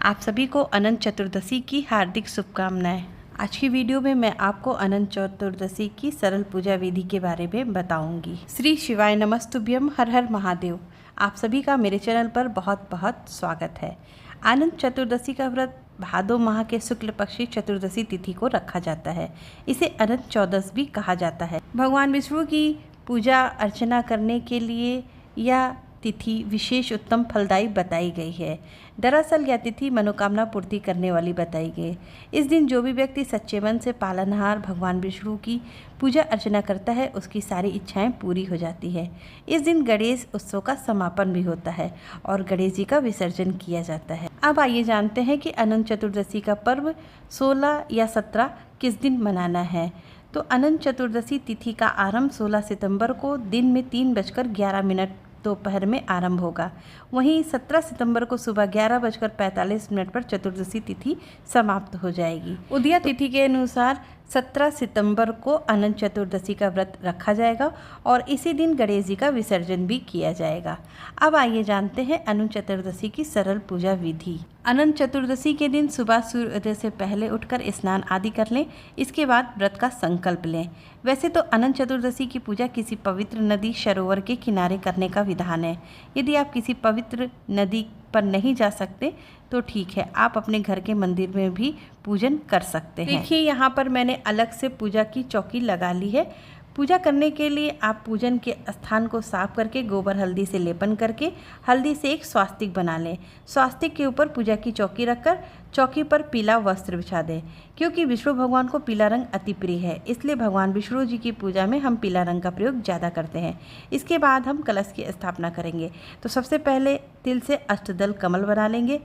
आप सभी को अनंत चतुर्दशी की हार्दिक शुभकामनाएं। आज की वीडियो में मैं आपको अनंत चतुर्दशी की सरल पूजा विधि के बारे में बताऊंगी। श्री शिवाय नमस्तुभ्यम, हर हर महादेव। आप सभी का मेरे चैनल पर बहुत बहुत स्वागत है। अनंत चतुर्दशी का व्रत भादो माह के शुक्ल पक्षी चतुर्दशी तिथि को रखा जाता है। इसे अनंत चौदस भी कहा जाता है। भगवान विष्णु की पूजा अर्चना करने के लिए यह तिथि विशेष उत्तम फलदायी बताई गई है। दरअसल यह तिथि मनोकामना पूर्ति करने वाली बताई गई। इस दिन जो भी व्यक्ति सच्चे मन से पालनहार भगवान विष्णु की पूजा अर्चना करता है, उसकी सारी इच्छाएं पूरी हो जाती है। इस दिन गणेश उत्सव का समापन भी होता है और गणेश जी का विसर्जन किया जाता है। अब आइए जानते हैं कि अनंत चतुर्दशी का पर्व 16 या 17 किस दिन मनाना है। तो अनंत चतुर्दशी तिथि का आरंभ 16 सितंबर को दिन में 3:11 दोपहर में आरंभ होगा। वहीं 17 सितंबर को सुबह 11:45 पर चतुर्दशी तिथि समाप्त हो जाएगी। उदया तिथि के अनुसार 17 सितंबर को अनंत चतुर्दशी का व्रत रखा जाएगा और इसी दिन गणेश जी का विसर्जन भी किया जाएगा। अब आइए जानते हैं अनंत चतुर्दशी की सरल पूजा विधि। अनंत चतुर्दशी के दिन सुबह सूर्योदय से पहले उठकर स्नान आदि कर लें। इसके बाद व्रत का संकल्प लें। वैसे तो अनंत चतुर्दशी की पूजा किसी पवित्र नदी सरोवर के किनारे करने का विधान है। यदि आप किसी पवित्र नदी पर नहीं जा सकते तो ठीक है, आप अपने घर के मंदिर में भी पूजन कर सकते हैं। देखिए, यहाँ पर मैंने अलग से पूजा की चौकी लगा ली है। पूजा करने के लिए आप पूजन के स्थान को साफ करके गोबर हल्दी से लेपन करके हल्दी से एक स्वास्तिक बना लें। स्वास्तिक के ऊपर पूजा की चौकी रखकर चौकी पर पीला वस्त्र बिछा दें। क्योंकि विष्णु भगवान को पीला रंग अति प्रिय है, इसलिए भगवान विष्णु जी की पूजा में हम पीला रंग का प्रयोग ज़्यादा करते हैं। इसके बाद हम कलश की स्थापना करेंगे। तो सबसे पहले तिल से अष्टदल कमल बना लेंगे।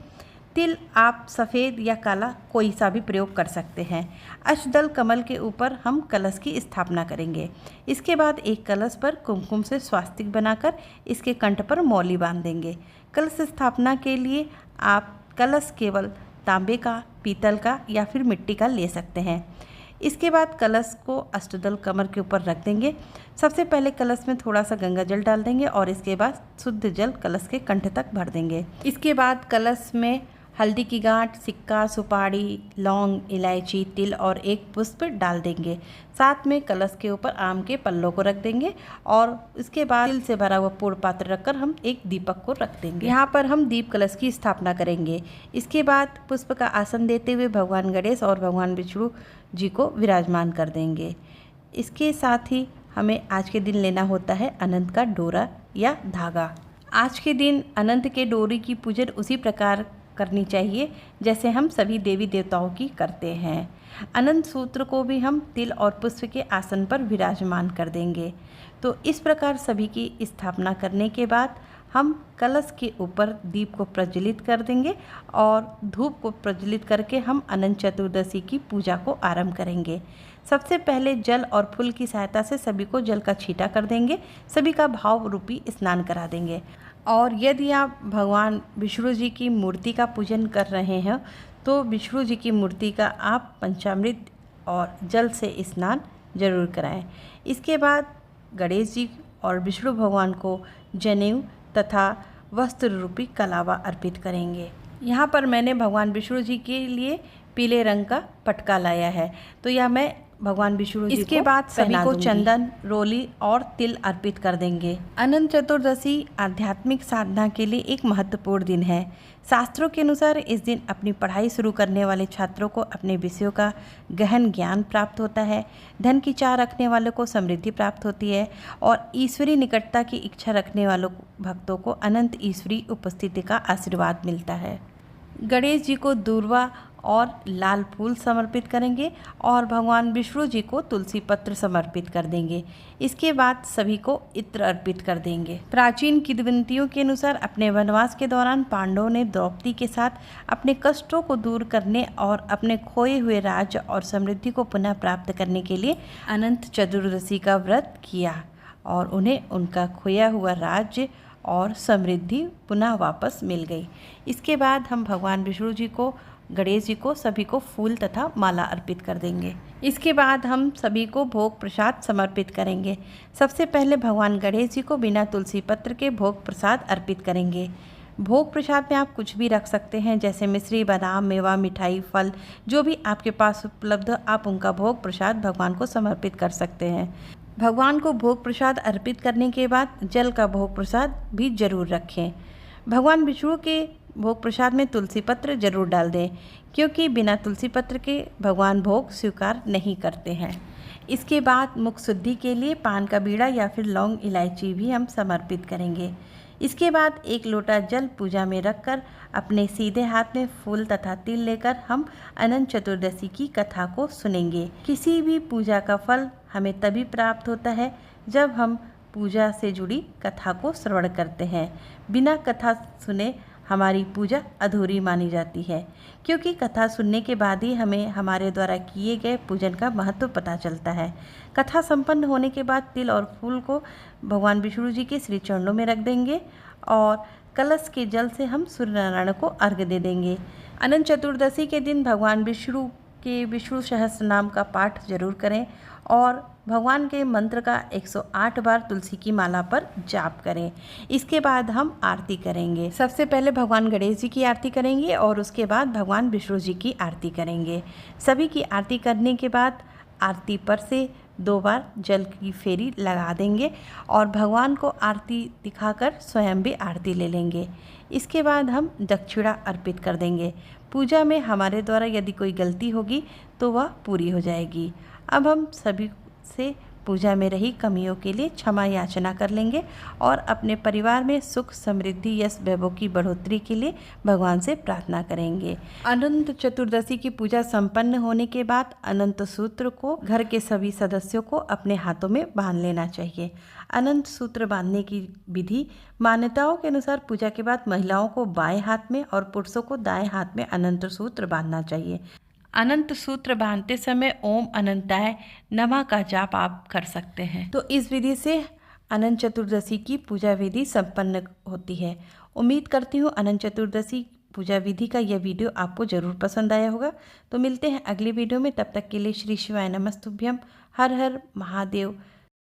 तिल आप सफ़ेद या काला कोई सा भी प्रयोग कर सकते हैं। अष्टदल कमल के ऊपर हम कलश की स्थापना करेंगे। इसके बाद एक कलश पर कुमकुम से स्वास्तिक बनाकर इसके कंठ पर मौली बांध देंगे। कलश स्थापना के लिए आप कलश केवल तांबे का, पीतल का या फिर मिट्टी का ले सकते हैं। इसके बाद कलश को अष्टदल कमल के ऊपर रख देंगे। सबसे पहले कलश में थोड़ा सा गंगा जल डाल देंगे और इसके बाद शुद्ध जल कलश के कंठ तक भर देंगे। इसके बाद कलश में हल्दी की गांठ, सिक्का, सुपारी, लौंग, इलायची, तिल और एक पुष्प डाल देंगे। साथ में कलश के ऊपर आम के पल्लों को रख देंगे और इसके बाद तिल से भरा हुआ पूर्ण पात्र रखकर हम एक दीपक को रख देंगे। यहाँ पर हम दीप कलश की स्थापना करेंगे। इसके बाद पुष्प का आसन देते हुए भगवान गणेश और भगवान विष्णु जी को विराजमान कर देंगे। इसके साथ ही हमें आज के दिन लेना होता है अनंत का डोरा या धागा। आज के दिन अनंत के डोरी की पूजन उसी प्रकार करनी चाहिए जैसे हम सभी देवी देवताओं की करते हैं। अनंत सूत्र को भी हम तिल और पुष्प के आसन पर विराजमान कर देंगे। तो इस प्रकार सभी की स्थापना करने के बाद हम कलश के ऊपर दीप को प्रज्वलित कर देंगे और धूप को प्रज्वलित करके हम अनंत चतुर्दशी की पूजा को आरंभ करेंगे। सबसे पहले जल और फूल की सहायता से सभी को जल का छींटा कर देंगे। सभी का भाव रूपी स्नान करा देंगे। और यदि आप भगवान विष्णु जी की मूर्ति का पूजन कर रहे हैं तो विष्णु जी की मूर्ति का आप पंचामृत और जल से स्नान जरूर कराएं। इसके बाद गणेश जी और विष्णु भगवान को जनेऊ तथा वस्त्र रूपी कलावा अर्पित करेंगे। यहाँ पर मैंने भगवान विष्णु जी के लिए पीले रंग का पटका लाया है, तो यह मैं भगवान विष्णु जी इसके बाद सभी को चंदन, रोली और तिल अर्पित कर देंगे। अनंत चतुर्दशी आध्यात्मिक साधना के लिए एक महत्वपूर्ण दिन है। शास्त्रों के अनुसार इस दिन अपनी पढ़ाई शुरू करने वाले छात्रों को अपने विषयों का गहन ज्ञान प्राप्त होता है। धन की चाह रखने वालों को समृद्धि प्राप्त होती है और ईश्वरीय निकटता की इच्छा रखने वालों भक्तों को अनंत ईश्वरीय उपस्थिति का आशीर्वाद मिलता है। गणेश जी को दूर्वा और लाल फूल समर्पित करेंगे और भगवान विष्णु जी को तुलसी पत्र समर्पित कर देंगे। इसके बाद सभी को इत्र अर्पित कर देंगे। प्राचीन किंवदंतियों के अनुसार अपने वनवास के दौरान पांडवों ने द्रौपदी के साथ अपने कष्टों को दूर करने और अपने खोए हुए राज्य और समृद्धि को पुनः प्राप्त करने के लिए अनंत चतुर्दशी का व्रत किया और उन्हें उनका खोया हुआ राज्य और समृद्धि पुनः वापस मिल गई। इसके बाद हम भगवान विष्णु जी को, गणेश जी को, सभी को फूल तथा माला अर्पित कर देंगे। इसके बाद हम सभी को भोग प्रसाद समर्पित करेंगे। सबसे पहले भगवान गणेश जी को बिना तुलसी पत्र के भोग प्रसाद अर्पित करेंगे। भोग प्रसाद में आप कुछ भी रख सकते हैं, जैसे मिश्री, बादाम, मेवा, मिठाई, फल, जो भी आपके पास उपलब्ध हो आप उनका भोग प्रसाद भगवान को समर्पित कर सकते हैं। भगवान को भोग प्रसाद अर्पित करने के बाद जल का भोग प्रसाद भी जरूर रखें। भगवान विष्णु के भोग प्रसाद में तुलसी पत्र जरूर डाल दें, क्योंकि बिना तुलसी पत्र के भगवान भोग स्वीकार नहीं करते हैं। इसके बाद मुख शुद्धि के लिए पान का बीड़ा या फिर लौंग, इलायची भी हम समर्पित करेंगे। इसके बाद 1 लोटा जल पूजा में रखकर अपने सीधे हाथ में फूल तथा तिल लेकर हम अनंत चतुर्दशी की कथा को सुनेंगे। किसी भी पूजा का फल हमें तभी प्राप्त होता है जब हम पूजा से जुड़ी कथा को श्रवण करते हैं। बिना कथा सुने हमारी पूजा अधूरी मानी जाती है, क्योंकि कथा सुनने के बाद ही हमें हमारे द्वारा किए गए पूजन का महत्व पता चलता है। कथा संपन्न होने के बाद तिल और फूल को भगवान विष्णु जी के श्री चरणों में रख देंगे और कलश के जल से हम सूर्य नारायण को अर्घ्य दे देंगे। अनंत चतुर्दशी के दिन भगवान विष्णु के विष्णु सहस्त्र नाम का पाठ जरूर करें और भगवान के मंत्र का 108 बार तुलसी की माला पर जाप करें। इसके बाद हम आरती करेंगे। सबसे पहले भगवान गणेश जी की आरती करेंगे और उसके बाद भगवान विष्णु जी की आरती करेंगे। सभी की आरती करने के बाद आरती पर से 2 बार जल की फेरी लगा देंगे और भगवान को आरती दिखाकर स्वयं भी आरती ले लेंगे। इसके बाद हम दक्षिणा अर्पित कर देंगे। पूजा में हमारे द्वारा यदि कोई गलती होगी तो वह पूरी हो जाएगी। अब हम सभी से पूजा में रही कमियों के लिए क्षमा याचना कर लेंगे और अपने परिवार में सुख, समृद्धि, यश, वैभव की बढ़ोतरी के लिए भगवान से प्रार्थना करेंगे। अनंत चतुर्दशी की पूजा संपन्न होने के बाद अनंत सूत्र को घर के सभी सदस्यों को अपने हाथों में बांध लेना चाहिए। अनंत सूत्र बांधने की विधि मान्यताओं के अनुसार पूजा के बाद महिलाओं को बाएं हाथ में और पुरुषों को दाएं हाथ में अनंत सूत्र बांधना चाहिए। अनंत सूत्र बांधते समय ओम अनंताय नमः का जाप आप कर सकते हैं। तो इस विधि से अनंत चतुर्दशी की पूजा विधि संपन्न होती है। उम्मीद करती हूँ अनंत चतुर्दशी पूजा विधि का यह वीडियो आपको ज़रूर पसंद आया होगा। तो मिलते हैं अगली वीडियो में, तब तक के लिए श्री शिवाय नमस्तुभ्यम। हर हर महादेव।